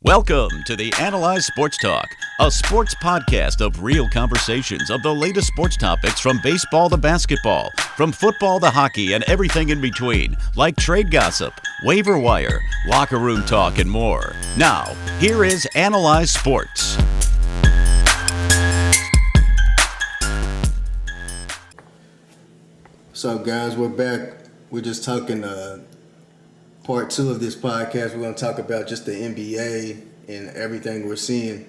Welcome to the Analyze Sports Talk, a sports podcast of real conversations of the latest sports topics from baseball to basketball, from football to hockey and everything in between, like trade gossip, waiver wire, locker room talk, and more. Now, here is Analyze Sports. What's up, guys? We're back. We're just talking part two of this podcast. We're going to talk about just the NBA and everything we're seeing.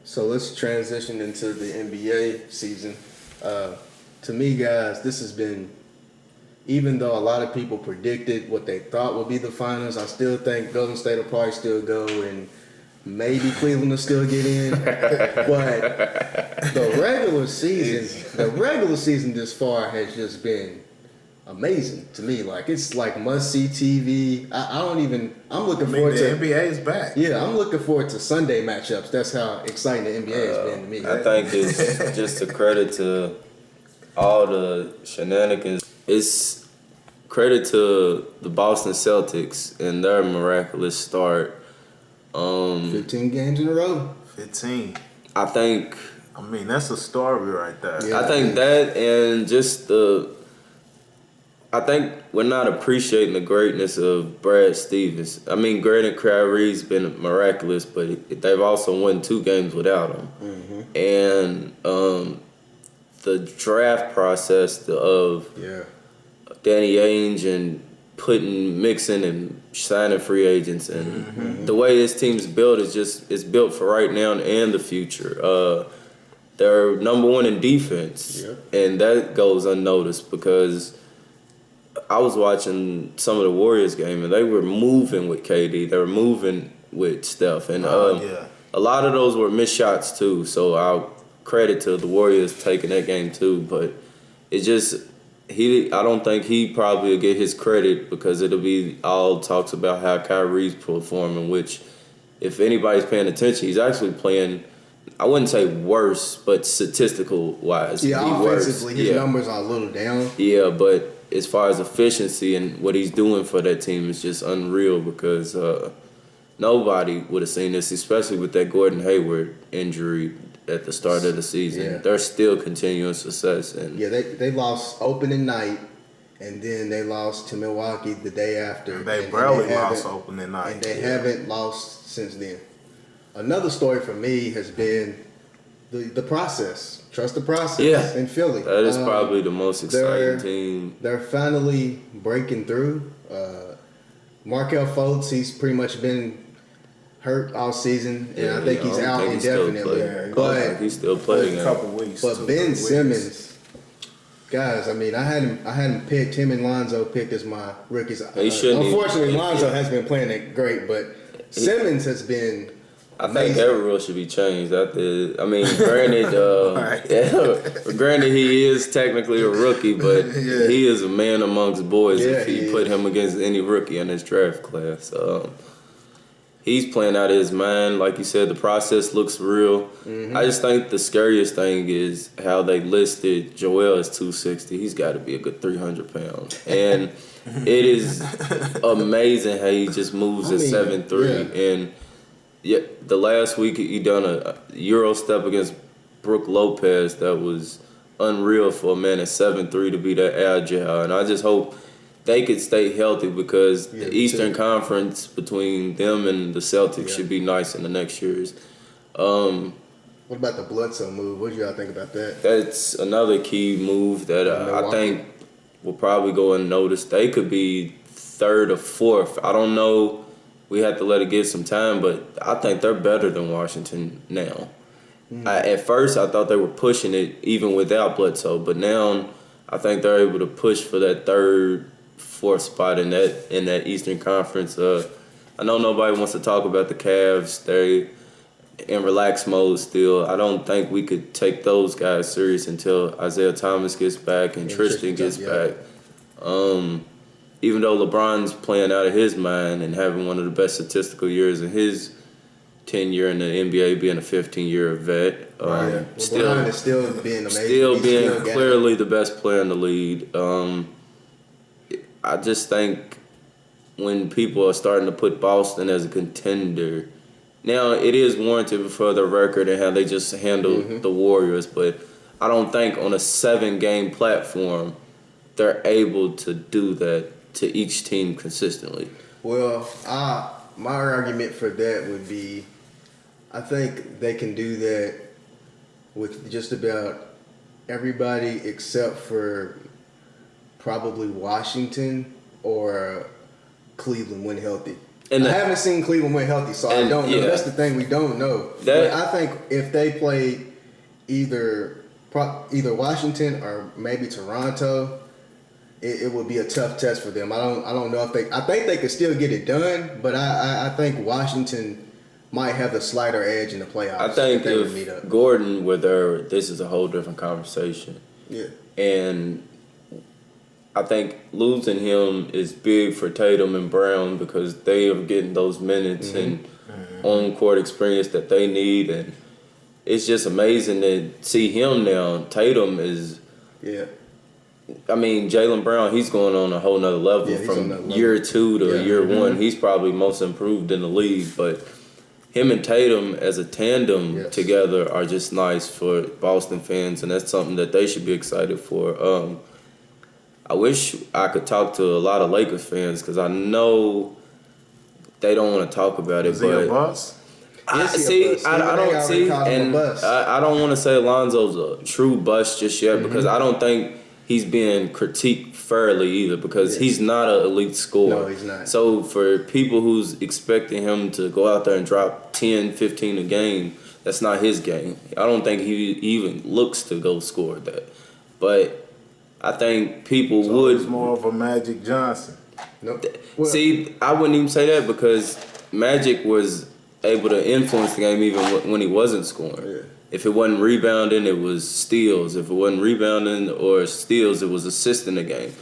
So let's transition into the NBA season. To me, guys, this has been, even though a lot of people predicted what they thought would be the finals, I still think Golden State will probably still go and maybe Cleveland will still get in. But the regular season this far has just been amazing to me. Like, it's like must-see TV. I'm looking forward to... The NBA is back. Yeah, I'm looking forward to Sunday matchups. That's how exciting the NBA has been to me. I think it's just a credit to all the shenanigans. It's credit to the Boston Celtics and their miraculous start. 15 games in a row. 15. I think... that's a story right there. Yeah, I think that and just I think we're not appreciating the greatness of Brad Stevens. Granted, Kyrie's been miraculous, but they've also won 2 games without him. Mm-hmm. And the draft process of Danny Ainge and mixing and signing free agents, and the way this team's built is built for right now and the future. They're number 1 in defense, and that goes unnoticed because I was watching some of the Warriors game, and they were moving with KD. They were moving with Steph, and a lot of those were missed shots too. So I'll credit to the Warriors taking that game too. But it's just I don't think he probably will get his credit because it'll be all talks about how Kyrie's performing. Which, if anybody's paying attention, he's actually playing. I wouldn't say worse, but statistical wise, offensively, his numbers are a little down. Yeah, but as far as efficiency and what he's doing for that team is just unreal because nobody would have seen this, especially with that Gordon Hayward injury at the start of the season. Yeah. They're still continuing success. And they lost opening night, and then they lost to Milwaukee the day after. They barely lost opening night. And they haven't lost since then. Another story for me has been the process. Trust the process in Philly. That is probably the most exciting team. They're finally breaking through. Markelle Fultz, he's pretty much been hurt all season, and I think he's out indefinitely. But he's still playing a couple weeks. But Ben Simmons, guys, I had him picked. Him and Lonzo picked as my rookies. Unfortunately, Lonzo has been playing it great, but Simmons has been. I think that rule should be changed. Granted, granted he is technically a rookie, but he is a man amongst boys if you put him against any rookie in this draft class. He's playing out of his mind. Like you said, the process looks real. Mm-hmm. I just think the scariest thing is how they listed Joel as 260. He's got to be a good 300 pounds. And it is amazing how he just moves at 7'3". And the last week he done a Euro step against Brook Lopez that was unreal for a man at 7'3" to be that agile. And I just hope they could stay healthy because the Eastern Conference between them and the Celtics should be nice in the next years. What about the Bledsoe move? What do y'all think about that? That's another key move that I think will probably go unnoticed. They could be 3rd or 4th. I don't know. We have to let it get some time, but I think they're better than Washington now. At first, I thought they were pushing it even without Bledsoe, but now I think they're able to push for that 3rd, 4th spot in that Eastern Conference. I know nobody wants to talk about the Cavs. They're in relax mode still. I don't think we could take those guys serious until Isaiah Thomas gets back and Tristan gets back. Even though LeBron's playing out of his mind and having one of the best statistical years in his tenure in the NBA, being a 15-year vet. LeBron is still being amazing. Still being clearly the best player in the league. I just think when people are starting to put Boston as a contender. Now, it is warranted for the record and how they just handled the Warriors, but I don't think on a 7-game platform they're able to do that to each team consistently. Well, my argument for that would be, I think they can do that with just about everybody except for probably Washington or Cleveland when healthy. And I haven't seen Cleveland when healthy, so I don't know. Yeah. That's the thing, we don't know. But I think if they play either Washington or maybe Toronto, it would be a tough test for them. I don't know if I think they could still get it done, but I think Washington might have the slighter edge in the playoffs. I think if Gordon were there, this is a whole different conversation. Yeah. And I think losing him is big for Tatum and Brown because they are getting those minutes and on-court experience that they need. And it's just amazing to see him now. Tatum is... Yeah. I mean, Jaylen Brown, he's going on a whole nother level from year 2 to year 1. He's probably most improved in the league. But him and Tatum as a tandem together are just nice for Boston fans, and that's something that they should be excited for. I wish I could talk to a lot of Lakers fans because I know they don't want to talk about it. Is he a bust? I don't want to say Lonzo's a true bust just yet because I don't think he's being critiqued fairly either because he's not an elite scorer. No, he's not. So for people who's expecting him to go out there and drop 10, 15 a game, that's not his game. I don't think he even looks to go score that. But I think people would... He's more of a Magic Johnson. Nope. See, I wouldn't even say that because Magic was able to influence the game even when he wasn't scoring. Yeah. If it wasn't rebounding, it was steals. If it wasn't rebounding or steals, it was assisting the game.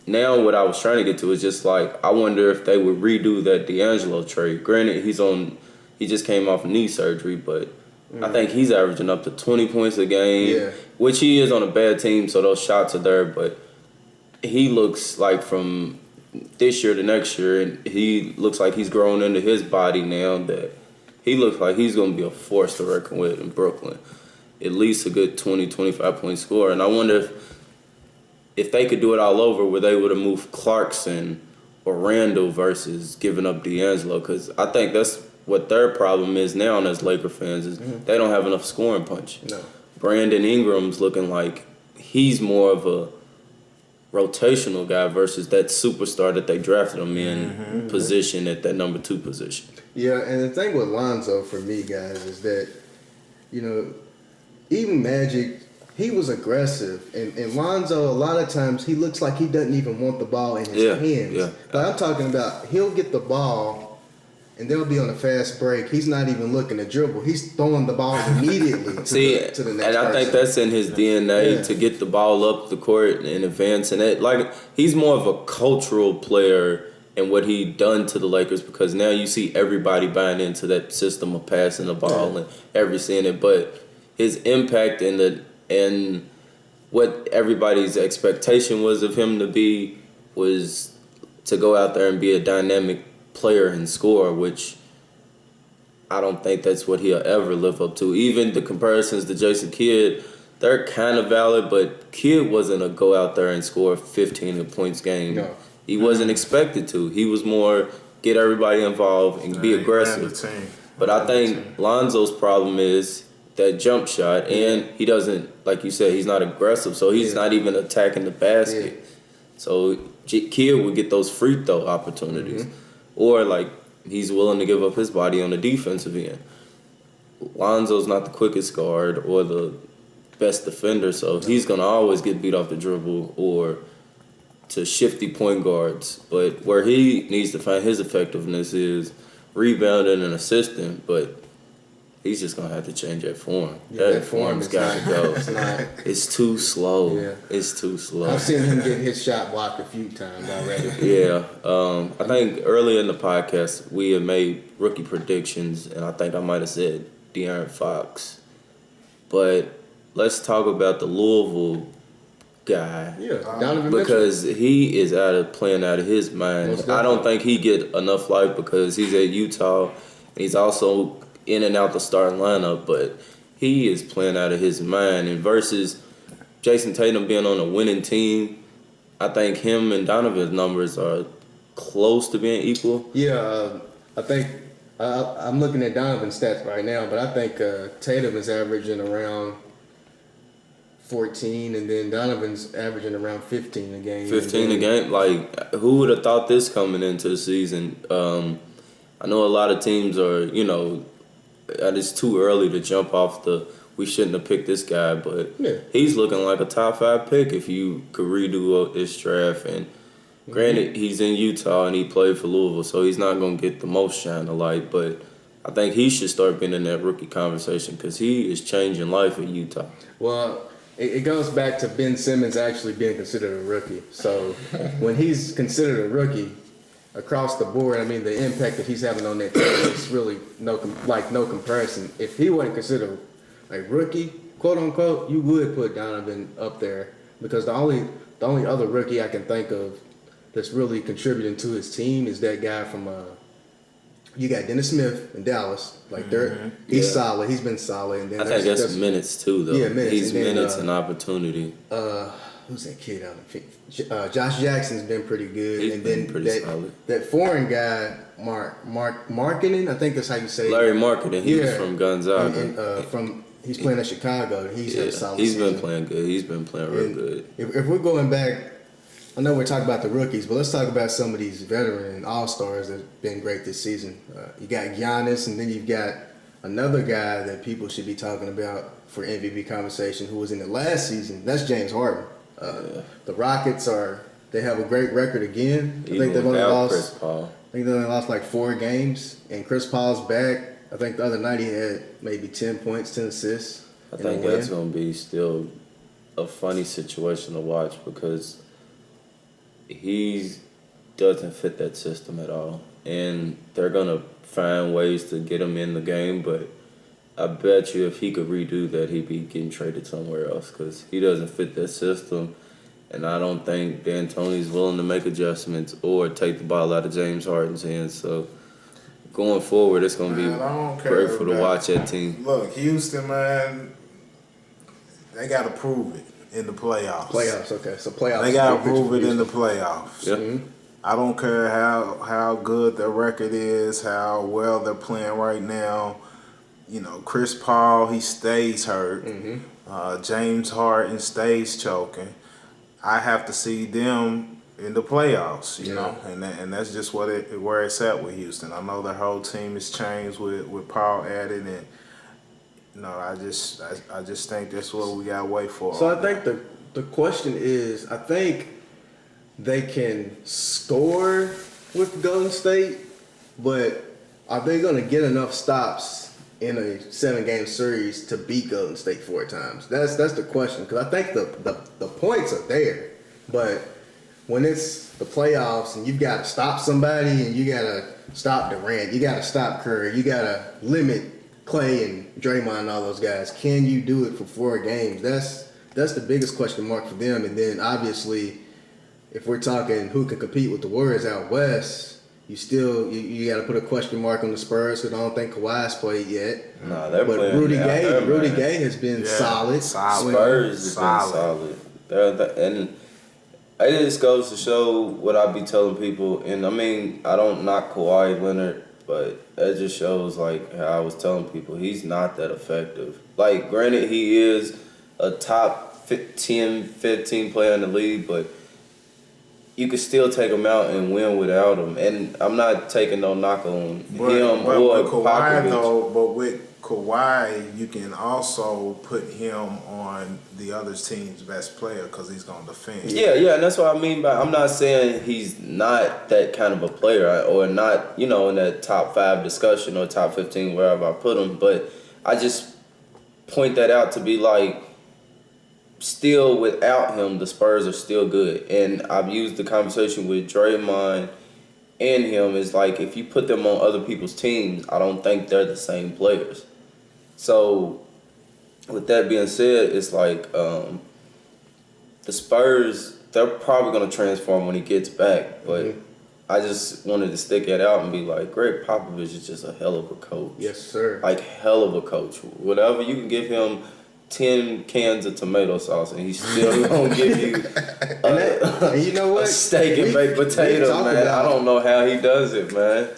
Now what I was trying to get to is just like, I wonder if they would redo that D'Angelo trade. Granted, he just came off knee surgery, but I think he's averaging up to 20 points a game, which he is on a bad team, so those shots are there. But he looks like from this year to next year, and he looks like he's grown into his body now that he looks like he's going to be a force to reckon with in Brooklyn. At least a good 20, 25-point scorer. And I wonder if they could do it all over, where they would have moved Clarkson or Randall versus giving up D'Angelo, because I think that's what their problem is now as Laker fans is they don't have enough scoring punch. No. Brandon Ingram's looking like he's more of a rotational guy versus that superstar that they drafted him in position at that number 2 position. Yeah, and the thing with Lonzo for me, guys, is that, even Magic, he was aggressive. And Lonzo, a lot of times, he looks like he doesn't even want the ball in his hands. Yeah. But I'm talking about he'll get the ball and they'll be on a fast break. He's not even looking to dribble. He's throwing the ball immediately to the next person. And I think that's in his DNA to get the ball up the court in advance. And he's more of a cultural player in what he done to the Lakers because now you see everybody buying into that system of passing the ball and every seeing it. But his impact and what everybody's expectation was of him to be was to go out there and be a dynamic player and score, which I don't think that's what he'll ever live up to. Even the comparisons to Jason Kidd, they're kind of valid, but Kidd wasn't a go out there and score 15 points game. No. He wasn't expected to. He was more get everybody involved and be aggressive. But I think Lonzo's problem is that jump shot, and he doesn't, like you said, he's not aggressive, so he's not even attacking the basket. Yeah. So Kidd would get those free throw opportunities. Or, he's willing to give up his body on the defensive end. Lonzo's not the quickest guard or the best defender, so he's going to always get beat off the dribble or to shifty point guards. But where he needs to find his effectiveness is rebounding and assisting, but he's just going to have to change that form. Yeah, that form's got to go. It's too slow. Yeah. It's too slow. I've seen him get his shot blocked a few times already. Yeah. I think earlier in the podcast, we had made rookie predictions, and I think I might have said De'Aaron Fox. But let's talk about the Louisville guy. Yeah, Donovan Mitchell. Because he is playing out of his mind. I don't think he get enough life because he's at Utah. And he's also in and out the starting lineup, but he is playing out of his mind. And versus Jason Tatum being on a winning team, I think him and Donovan's numbers are close to being equal. Yeah, I think I'm looking at Donovan's stats right now, but I think Tatum is averaging around 14, and then Donovan's averaging around 15 a game. 15 a game? Like, who would have thought this coming into the season? I know a lot of teams are, it's too early to jump off we shouldn't have picked this guy, but he's looking like a top 5 pick if you could redo this draft. And granted, he's in Utah and he played for Louisville, so he's not going to get the most shine of light, but I think he should start being in that rookie conversation because he is changing life at Utah. Well, it goes back to Ben Simmons actually being considered a rookie. So when he's considered a rookie, across the board, I mean, the impact that he's having on that team is really no comparison. If he wasn't considered a rookie, quote unquote, you would put Donovan up there because the only other rookie I can think of that's really contributing to his team is that guy from you got Dennis Smith in Dallas. Like he's solid. He's been solid. And then I think that's minutes too, though. Yeah, minutes. He's and then, minutes and opportunity. Who's that kid out of Josh Jackson's been pretty good. He's and been then pretty solid. That foreign guy, Markkinen, I think that's how you say it. Larry Markkinen, he was from Gonzaga. And he's playing at Chicago. He's had a solid He's season. been playing good. He's been playing real good. If we're going back, I know we're talking about the rookies, but let's talk about some of these veteran and all-stars that have been great this season. You got Giannis, and then you've got another guy that people should be talking about for MVP conversation who was in the last season. That's James Harden. The Rockets they have a great record again. I think they've only lost Chris Paul. I think they only lost like 4 games, and Chris Paul's back. I think the other night he had maybe 10 points, 10 assists. I think that's going to be still a funny situation to watch because he doesn't fit that system at all. And they're going to find ways to get him in the game, but I bet you if he could redo that, he'd be getting traded somewhere else because he doesn't fit that system. And I don't think D'Antoni's willing to make adjustments or take the ball out of James Harden's hands. So going forward, it's going to be grateful to watch that team. Look, Houston, man, they got to prove it in the playoffs. Okay. So playoffs. They got to prove it in the playoffs. Yeah. Mm-hmm. I don't care how good their record is, how well they're playing right now. Chris Paul, he stays hurt. Mm-hmm. James Harden stays choking. I have to see them in the playoffs, you know, and that's just where it's at with Houston. I know their whole team has changed with Paul added, and I just think that's what we got to wait for. So I think the question is, I think they can score with Golden State, but are they going to get enough stops in a 7-game series to beat Golden State 4 times? That's the question, because I think the points are there, but when it's the playoffs and you've got to stop somebody and you got to stop Durant, you got to stop Curry, you got to limit Clay and Draymond and all those guys. Can you do it for 4 games? That's the biggest question mark for them. And then obviously, if we're talking who can compete with the Warriors out west, you got to put a question mark on the Spurs because I don't think Kawhi's played yet. No, they're but playing. Rudy Gay has been solid. Spurs have been solid. And it just goes to show what I be telling people. And I mean, I don't knock Kawhi Leonard, but it just shows like how I was telling people he's not that effective. Like, granted, he is a top 10, 15 player in the league, but you could still take him out and win without him. And I'm not taking no knock on him or Popovich. But with Kawhi, you can also put him on the other team's best player because he's going to defend. Yeah, and that's what I mean by I'm not saying he's not that kind of a player or not, in that top 5 discussion or top 15, wherever I put him. But I just point that out to be like, still without him, the Spurs are still good. And I've used the conversation with Draymond and him is like, if you put them on other people's teams, I don't think they're the same players. So with that being said, it's like the Spurs, they're probably going to transform when he gets back. But I just wanted to stick it out and be like, Greg Popovich is just a hell of a coach. Yes, sir. Like, hell of a coach. Whatever, you can give him 10 cans of tomato sauce and he's still going to give you and you know what? a steak and baked potato, man. I don't know how he does it, man.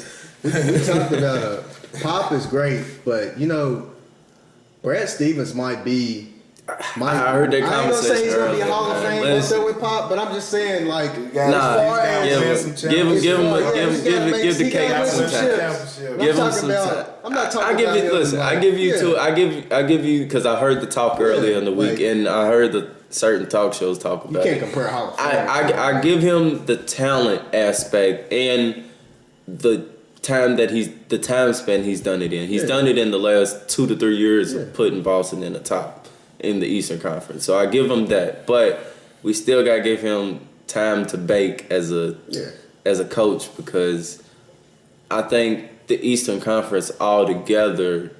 We talked about Pop is great, but, you know, Brad Stevens might be. I heard that conversation. I ain't gonna say he's gonna be a Hall of Fame up there with Pop, but I'm just saying, like, give the cake some time. Give him some time. I'm not talking about him. Listen, I give you because I heard the talk earlier in the week, and I heard the certain talk shows talk about it. You can't compare Hall of Fame. I give him the talent aspect and the time span he's done it in. He's done it in the last 2 to 3 years of putting Boston in the top in the Eastern Conference. So I give him that. But we still got to give him time to bake as a coach, because I think the Eastern Conference altogether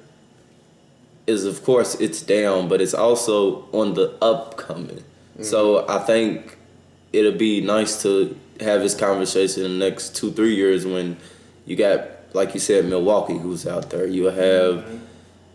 is, of course, it's down, but it's also on the upcoming. So I think it'll be nice to have this conversation in the next 2-3 years when you got, like you said, Milwaukee who's out there. You'll have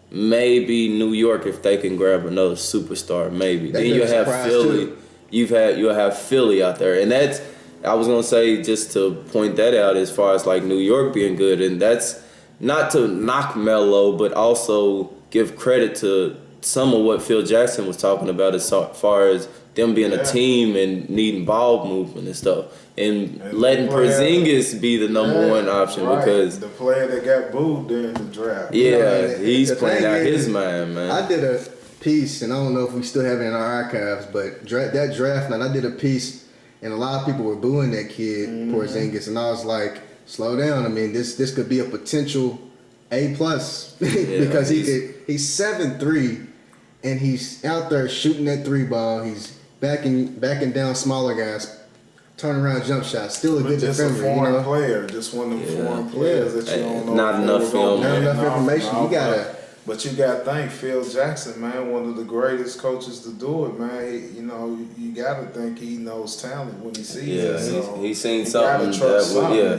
maybe New York if they can grab another superstar, maybe. Then you'll have Philly. You'll have Philly out there. And that's, I was gonna say, just to point that out as far as like New York being good, and that's not to knock Melo, but also give credit to some of what Phil Jackson was talking about as far as them being a team and needing ball movement and stuff, and letting Porzingis be the number one option because the player that got booed during the draft. Yeah, he's playing out his mind, man. I did a piece, and I don't know if we still have it in our archives, but that draft night, I did a piece, and a lot of people were booing that kid Porzingis, and I was like, slow down. I mean, this could be a potential A+ because he's 7'3", and he's out there shooting that 3-ball. He's backing down smaller guys, turn around jump shots. Still a good defender. Just a foreign player, just one of them foreign players that you don't know. Not enough film. Not enough information. You gotta. But you gotta thank Phil Jackson, man, one of the greatest coaches to do it, man. You gotta think he knows talent when he sees it. So he's seen something.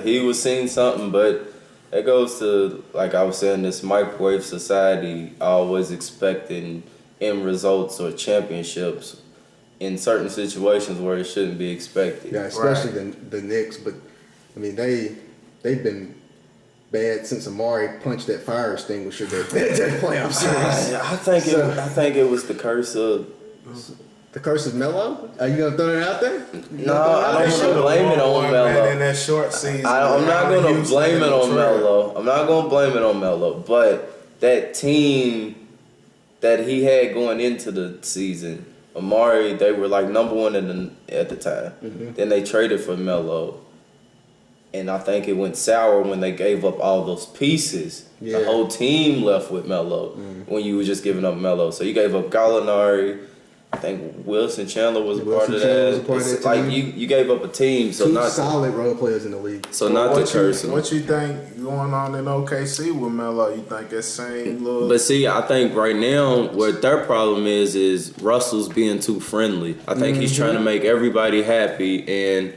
He was seeing something, but it goes to, like I was saying, this microwave society, always expecting end results or championships in certain situations where it shouldn't be expected. Yeah, especially the Knicks. But I mean, they've been bad since Amari punched that fire extinguisher that playoff series. I think it was the curse of. The curse of Melo? Are you gonna throw it out there? No, I don't want to blame it on Melo. In that short season, I'm not gonna blame it on Melo. I'm not gonna blame it on Melo. But that team that he had going into the season, Amari, they were like number one at the time. Then they traded for Melo. And I think it went sour when they gave up all those pieces. Yeah. The whole team left with Melo when you were just giving up Melo. So you gave up Gallinari. I think Wilson Chandler was a part of that. Like you gave up a team. So two solid role players in the league. So not to curse him. What you think going on in OKC with Melo? You think that same look? But see, I think right now what their problem is Russell's being too friendly. I think he's trying to make everybody happy, and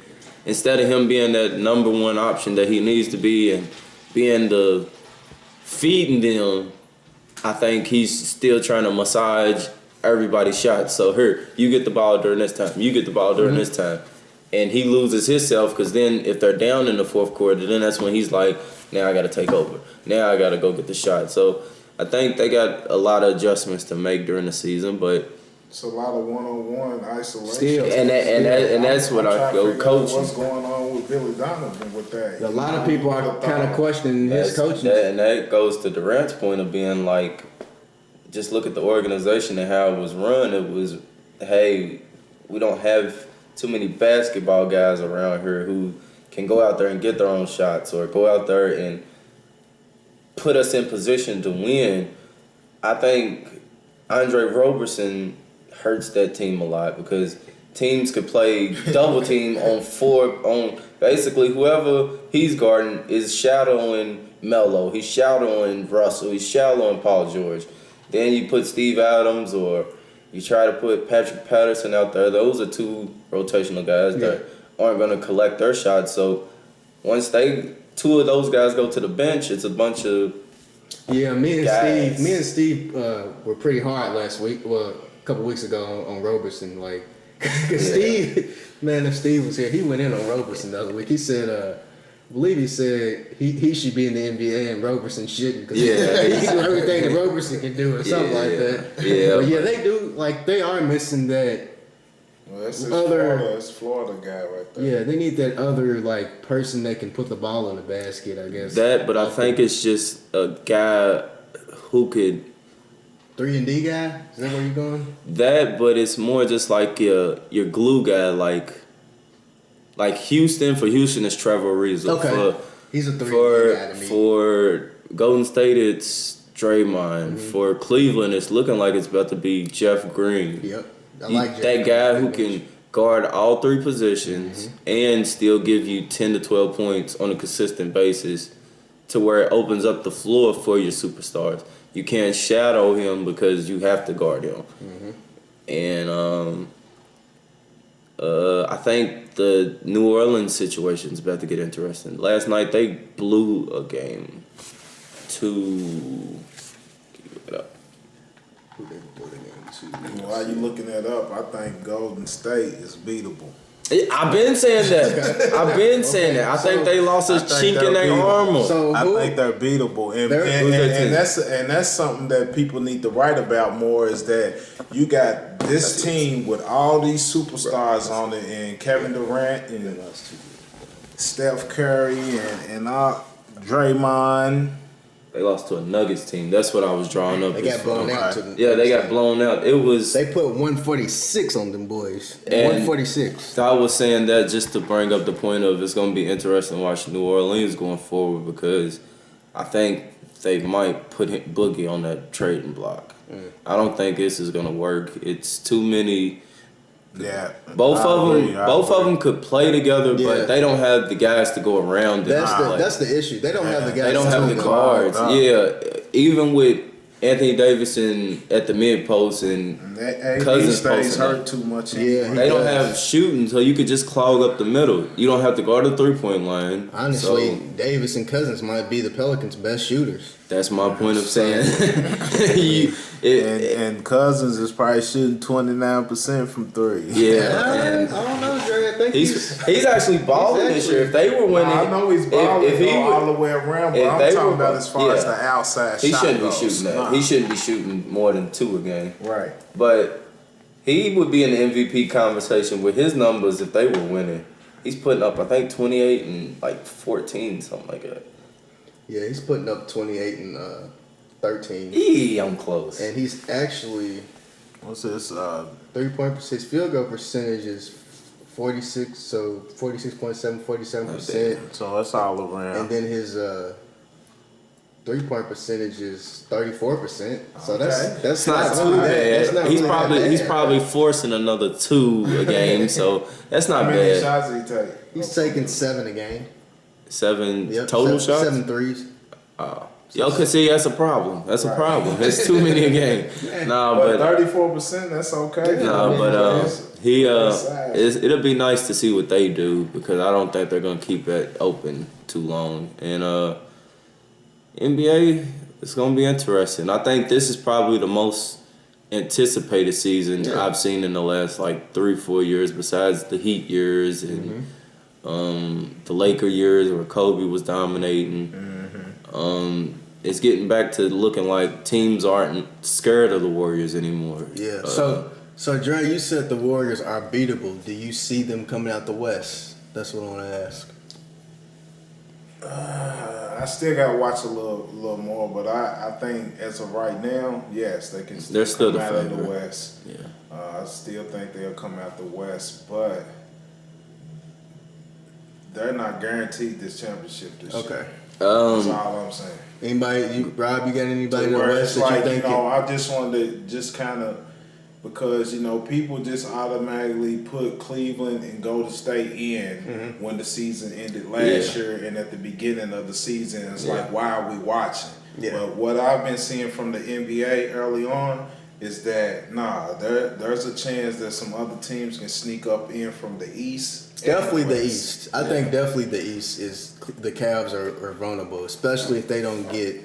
instead of him being that number one option that he needs to be and being the feeding them, I think he's still trying to massage everybody's shots. So here, you get the ball during this time. You get the ball during this time. And he loses himself because then if they're down in the fourth quarter, then that's when he's like, now I got to take over. Now I got to go get the shot. So I think they got a lot of adjustments to make during the season, but it's a lot of one-on-one isolation. Still. And that's what I go coaching. What's going on with Billy Donovan with that? A lot of people are kind of questioning his coaching. And that goes to Durant's point of being like, just look at the organization and how it was run. It was, hey, we don't have too many basketball guys around here who can go out there and get their own shots or go out there and put us in position to win. I think Andre Roberson hurts that team a lot because teams could play double team on basically whoever he's guarding is shadowing Melo, he's shadowing Russell, he's shadowing Paul George. Then you put Steve Adams or You try to put Patrick Patterson out there. Those are two rotational guys that aren't going to collect their shots. So once two of those guys go to the bench, it's a bunch of me guys. and Steve were pretty hard last week. Well, a couple weeks ago on Roberson, like, cause Steve, man, if Steve was here, he went in on Roberson the other week. He said, I believe he said he should be in the NBA and Roberson shouldn't, because he can do everything that Roberson can do or something like that. Yeah, but they do, like, they are missing that. Well, that's Florida guy right there. Yeah, they need that other, like, person that can put the ball in the basket, I guess. But I think it's just a guy who could 3-and-D guy? Is that where you're going? but it's more just like your glue guy, like Houston. For Houston, it's Trevor Ariza. Okay. He's a 3-and-D guy to me. For Golden State, it's Draymond. For Cleveland, it's looking like it's about to be Jeff Green. Yep. I like Jeff that guy who can guard all three positions and still give you 10 to 12 points on a consistent basis, to where it opens up the floor for your superstars. You can't shadow him because you have to guard him. And I think the New Orleans situation is about to get interesting. Last night they blew a game to. Give it up. Who they blew the game to? While you looking that up, I think Golden State is beatable. I've been saying that. I think they lost a chink in their armor. So I think they're beatable, and that's something that people need to write about more. Is that you got this team with all these superstars on it, and Kevin Durant and Steph Curry and Draymond. They lost to a Nuggets team. That's what I was drawing up. They got blown out. They got blown out. It was. They put 146 on them boys. 146. I was saying that just to bring up the point of it's going to be interesting to watch New Orleans going forward, because I think they might put Boogie on that trading block. I don't think this is going to work. It's too many. Yeah, both of them could play together, but they don't have the guys to go around. That's the issue. They don't have the guys. They don't have the guards. Even with Anthony Davidson at the mid post and Cousins stays hurt too much. They don't have shooting, so you could just clog up the middle. You don't have to guard the 3-point line. Honestly, Davis and Cousins might be the Pelicans' best shooters. That's my point of saying. And Cousins is probably shooting 29% from three. I don't know, Dre. I think he's actually balling this year. If they were winning, I know he's balling if he all the way around, but I'm talking about as far as the outside he shot shouldn't goes. be shooting that. He shouldn't be shooting more than 2 a game. Right. But he would be in the MVP conversation with his numbers if they were winning. He's putting up, I think, 28 and like 14, something like that. Yeah, he's putting up 28 and 13. I'm close. And he's actually, what's this? 3-point his field goal percentage is 46, so 46.7, 47%. So that's all around. And then his 3-point percentage is 34%. So that's not too bad. He's probably forcing another 2 a game, so that's not How many bad. shots did he take? He's taking 7 a game. 7 total shots? 7 threes. Cause see, that's a problem. That's a problem. It's too many a game. But 34%, that's okay. It'll be nice to see what they do, because I don't think they're gonna keep it open too long. And NBA, it's gonna be interesting. I think this is probably the most anticipated season I've seen in the last like 3-4 years, besides the Heat years and the Laker years where Kobe was dominating. It's getting back to looking like teams aren't scared of the Warriors anymore. Yeah. So Dre, you said the Warriors are beatable. Do you see them coming out the West? That's what I want to ask. I still got to watch a little more, but I think as of right now, yes, they can They're still come the out of the favorite. West. Yeah. I still think they'll come out the West, but they're not guaranteed this championship this year. Okay. That's all I'm saying. Anybody, Rob, you got anybody in the Where West it's that like, you think? I just wanted to just kind of, because, people just automatically put Cleveland and Golden State in when the season ended last year, and at the beginning of the season, it's like, why are we watching? Yeah. But what I've been seeing from the NBA early on, is that there's a chance that some other teams can sneak up in from the East. Definitely the East. I think definitely the East is the Cavs are vulnerable, especially if they don't get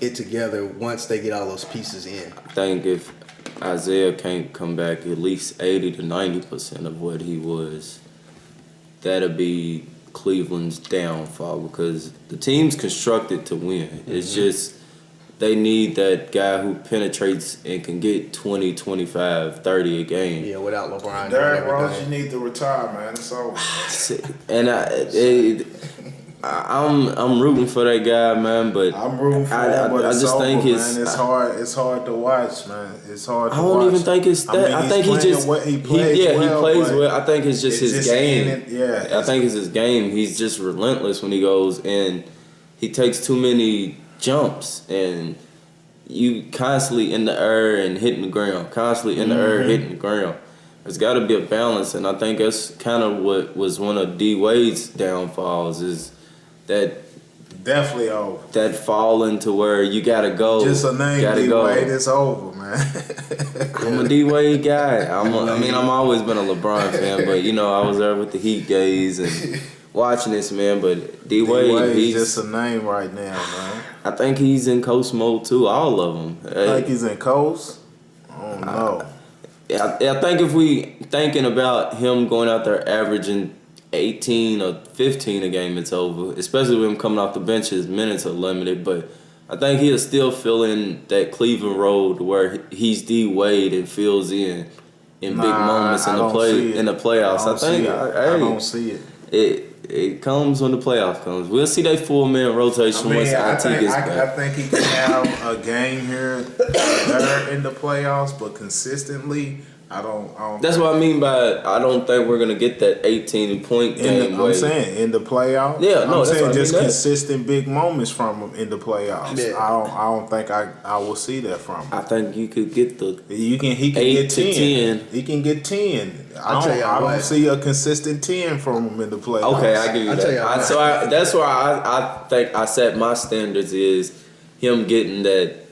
it together once they get all those pieces in. I think if Isaiah can't come back at least 80 to 90% of what he was, that'll be Cleveland's downfall because the team's constructed to win. It's just they need that guy who penetrates and can get 20, 25, 30 a game. Yeah, without LeBron. Derrick Rose, you need to retire, man. It's over. And I'm rooting for that guy, man. But I'm rooting for him, but it's over, man. It's hard to watch, man. It's hard to watch. I don't even think it's that. I think he plays well. I think it's just his game. I think it's his game. He's just relentless when he goes, and he takes too many jumps, and you constantly in the air and hitting the ground. Constantly in the air, hitting the ground. There's got to be a balance, and I think that's kind of what was one of D Wade's downfalls is that definitely over. That fall into where you gotta go. Just a name D Wade, it's over, man. I'm a D Wade guy. I'm always been a LeBron fan, but I was there with the Heat gaze and watching this, man. But D Wade, he's just a name right now, man. I think he's in coast mode too. All of them. I think he's in coast. I don't know. I think if we thinking about him going out there averaging 18 or 15 a game, it's over. Especially with him coming off the bench, his minutes are limited. But I think he'll still fill in that Cleveland role where he's D Wade and fills in big moments in the playoffs. I don't see it. It comes when the playoff comes. We'll see that full-man rotation once IT gets back. I think he can have a game here there in the playoffs, but consistently, I don't. That's what I mean by I don't think we're gonna get that 18-point game. I'm saying in the playoffs. Yeah, no, I'm saying just consistent big moments from him in the playoffs. Yeah. I don't think I will see that from him. I think you could get the. He can get 10. He can get 10. I don't see a consistent 10 from him in the playoffs. Okay, I give you that. That's why I think I set my standards is him getting that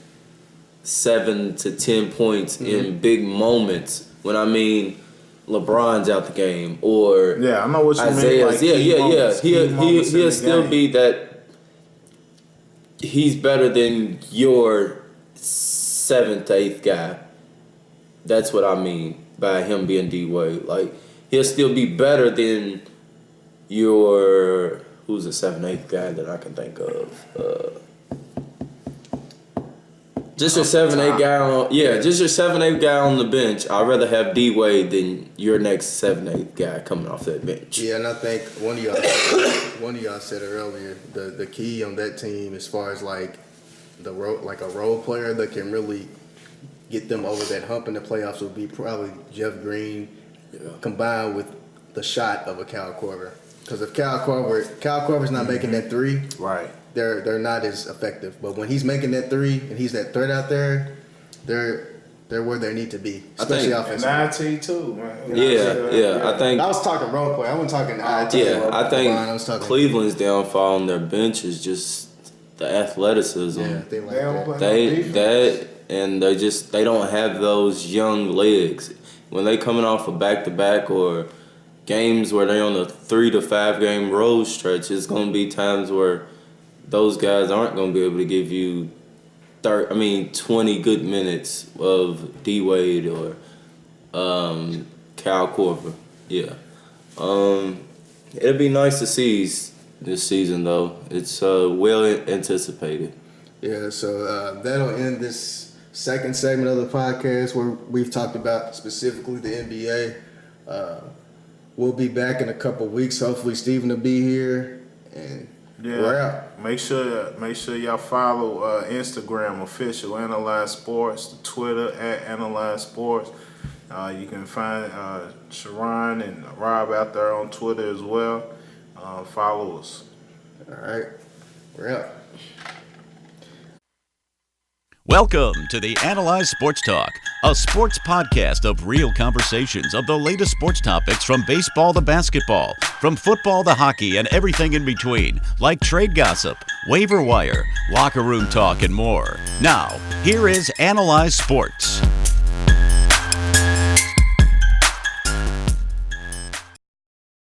7 to 10 points in big moments. When I mean LeBron's out the game or I know what you Isaiah's, mean. He'll still be that. He's better than your 7th, 8th guy. That's what I mean by him being D Wade. Like he'll still be better than your who's the 7th, 8th guy that I can think of. Just your 7, 8 guy just your 7, 8 guy on the bench. I'd rather have D Wade than your next 7, 8 guy coming off that bench. Yeah, and I think one of y'all said it earlier. The key on that team, as far as like a role player that can really get them over that hump in the playoffs, would be probably Jeff Green, combined with the shot of a Kyle Korver. Because if Kyle Korver's not making that 3, right. They're not as effective, but when he's making that 3 and he's that threat out there, they're where they need to be, especially offensively. And IT too, man. I think I was talking role play. I wasn't talking IT. Yeah, I think Cleveland's downfall on their bench is just the athleticism. Yeah, they don't have those young legs when they coming off a back-to-back or games where they're on a 3 to 5 game road stretch. It's going to be times where those guys aren't going to be able to give you 20 good minutes of D Wade or Kyle Korver. Yeah. It'll be nice to see this season, though. It's well anticipated. Yeah, so that'll end this second segment of the podcast where we've talked about specifically the NBA. We'll be back in a couple weeks. Hopefully Steven will be here, and we're out. Make sure y'all follow Instagram official Analyze Sports, the Twitter at Analyze Sports. You can find Charron and Rob out there on Twitter as well. Follow us. All right, we're out. Welcome to the Analyze Sports Talk, a sports podcast of real conversations of the latest sports topics from baseball to basketball, from football to hockey and everything in between, like trade gossip, waiver wire, locker room talk, and more. Now, here is Analyze Sports.